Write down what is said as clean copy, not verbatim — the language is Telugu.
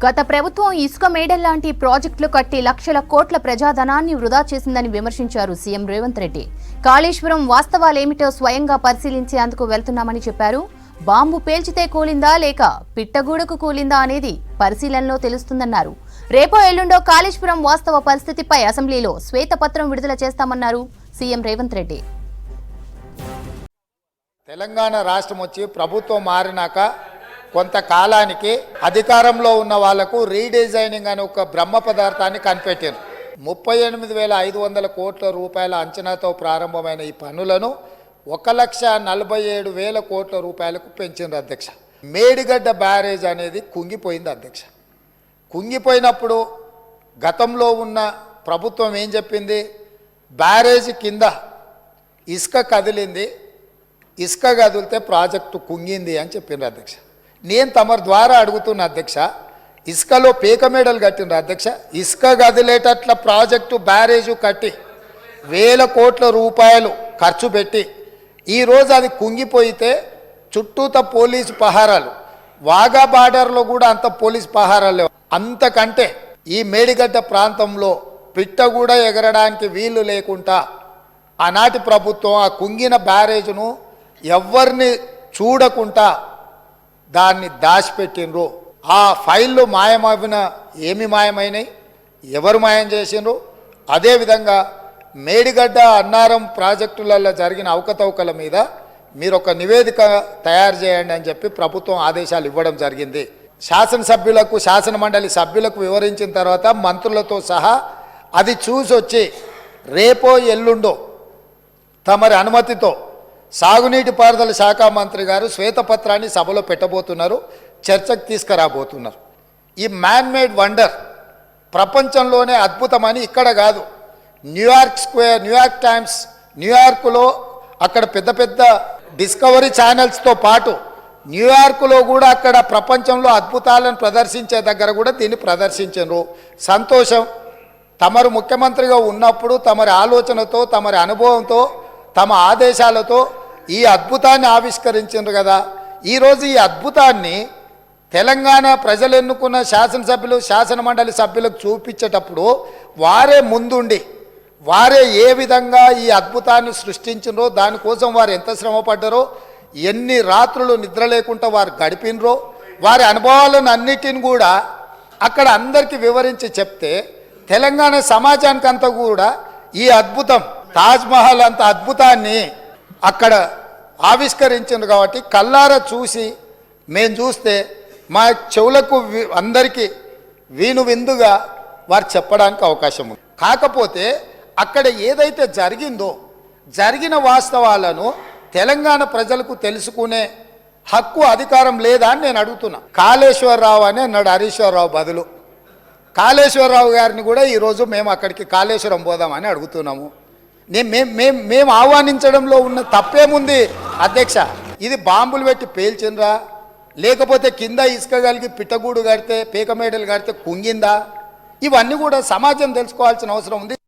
గత ప్రభుత్వం ఇసుక మేడల్లాంటి ప్రాజెక్టులు కట్టి లక్షల కోట్ల ప్రజాధనాన్ని వృధా చేసిందని విమర్శించారు సీఎం రేవంత్ రెడ్డి. కాళేశ్వరం వాస్తవాలేమిటో స్వయంగా పరిశీలించేందుకు వెళ్తున్నామని చెప్పారు. బాంబు పేల్చితే కూలిందా లేక పిట్టగూడకు కూలిందా అనేది పరిశీలనలో తెలుస్తుందన్నారు. రేపో ఎల్లుండో కాళేశ్వరం వాస్తవ పరిస్థితిపై అసెంబ్లీలో శ్వేతపత్రం విడుదల చేస్తామన్నారు సీఎం రేవంత్ రెడ్డి. తెలంగాణ రాష్ట్రం వచ్చి ప్రభుత్వం మారినాక కొంతకాలానికి అధికారంలో ఉన్న వాళ్లకు రీడిజైనింగ్ అనే ఒక బ్రహ్మ పదార్థాన్ని కనిపెట్టారు. 38,500 కోట్ల రూపాయల అంచనాతో ప్రారంభమైన ఈ పనులను 1,47,000 కోట్ల రూపాయలకు పెంచింది అధ్యక్ష. మేడిగడ్డ బ్యారేజ్ అనేది కుంగిపోయింది అధ్యక్ష. కుంగిపోయినప్పుడు గతంలో ఉన్న ప్రభుత్వం ఏం చెప్పింది? బ్యారేజ్ కింద ఇసుక కదిలింది, ఇసుక కదిలితే ప్రాజెక్టు కుంగింది అని చెప్పిండ్రు అధ్యక్ష. నేను తమరి ద్వారా అడుగుతున్న అధ్యక్ష, ఇసుకలో పేకమేడలు కట్టిండ్రు అధ్యక్ష. ఇసుక కదిలేటట్ల ప్రాజెక్టు బ్యారేజు కట్టి 1,000 కోట్ల రూపాయలు ఖర్చు పెట్టి ఈరోజు అది కుంగిపోయితే చుట్టూత పోలీసు పహారాలు, వాగా బార్డర్లో కూడా అంత పోలీసు పహారాలు లేవు. అంతకంటే ఈ మేడిగడ్డ ప్రాంతంలో పిట్ట కూడా ఎగరడానికి వీలు లేకుండా ఆనాటి ప్రభుత్వం ఆ కుంగిన బ్యారేజ్ను ఎవరిని చూడకుండా దాన్ని దాచిపెట్టినరు. ఆ ఫైళ్ళు మాయమవిన ఏమి మాయమైనాయి, ఎవరు మాయం చేసినరు? అదేవిధంగా మేడిగడ్డ అన్నారం ప్రాజెక్టులలో జరిగిన అవకతవకల మీద మీరు ఒక నివేదిక తయారు చేయండి అని చెప్పి ప్రభుత్వం ఆదేశాలు ఇవ్వడం జరిగింది. శాసనసభ్యులకు, శాసనమండలి సభ్యులకు వివరించిన తర్వాత మంత్రులతో సహా అది చూసి వచ్చి రేపో ఎల్లుండో తమరి అనుమతితో సాగునీటి పారుదల శాఖ మంత్రి గారు శ్వేతపత్రాన్ని సభలో పెట్టబోతున్నారు, చర్చకు తీసుకురాబోతున్నారు. ఈ మ్యాన్మేడ్ వండర్ ప్రపంచంలోనే అద్భుతమని ఇక్కడ కాదు, న్యూయార్క్ స్క్వేర్, న్యూయార్క్ టైమ్స్, న్యూయార్కులో అక్కడ పెద్ద పెద్ద డిస్కవరీ ఛానల్స్తో పాటు న్యూయార్కులో కూడా అక్కడ ప్రపంచంలో అద్భుతాలను ప్రదర్శించే దగ్గర కూడా దీన్ని ప్రదర్శించారు. సంతోషం. తమరు ముఖ్యమంత్రిగా ఉన్నప్పుడు తమరి ఆలోచనతో, తమరి అనుభవంతో, తమ ఆదేశాలతో ఈ అద్భుతాన్ని ఆవిష్కరించారు కదా. ఈరోజు ఈ అద్భుతాన్ని తెలంగాణ ప్రజలు ఎన్నుకున్న శాసనసభ్యులు, శాసనమండలి సభ్యులకు చూపించేటప్పుడు వారే ముందుండి వారే ఏ విధంగా ఈ అద్భుతాన్ని సృష్టించినరో, దానికోసం వారు ఎంత శ్రమ పడ్డారో, ఎన్ని రాత్రులు నిద్ర లేకుండా వారు గడిపినరో, వారి అనుభవాలను అన్నిటిని కూడా అక్కడ అందరికీ వివరించి చెప్తే తెలంగాణ సమాజానికి అంతా కూడా ఈ అద్భుతం, తాజ్మహల్ అంత అద్భుతాన్ని అక్కడ ఆవిష్కరించింది కాబట్టి కల్లారా చూసి మేము చూస్తే మా చెవులకు అందరికీ విందుగా వారు చెప్పడానికి అవకాశం ఉంది. కాకపోతే అక్కడ ఏదైతే జరిగిందో, జరిగిన వాస్తవాలను తెలంగాణ ప్రజలకు తెలుసుకునే హక్కు, అధికారం లేదా అని నేను అడుగుతున్నా. కాళేశ్వరరావు అని అన్నాడు హరీశ్వరరావు బదులు. కాళేశ్వరరావు గారిని కూడా ఈరోజు మేము అక్కడికి కాళేశ్వరం పోదామని అడుగుతున్నాము. మేము ఆహ్వానించడంలో ఉన్న తప్పేముంది అధ్యక్ష? ఇది బాంబులు పెట్టి పేల్చిండ్రా, లేకపోతే కింద ఇసుక కలిగి పిట్టగూడు కడితే, పేకమేడలు కడితే కుంగిందా? ఇవన్నీ కూడా సమాజం తెలుసుకోవాల్సిన అవసరం ఉంది.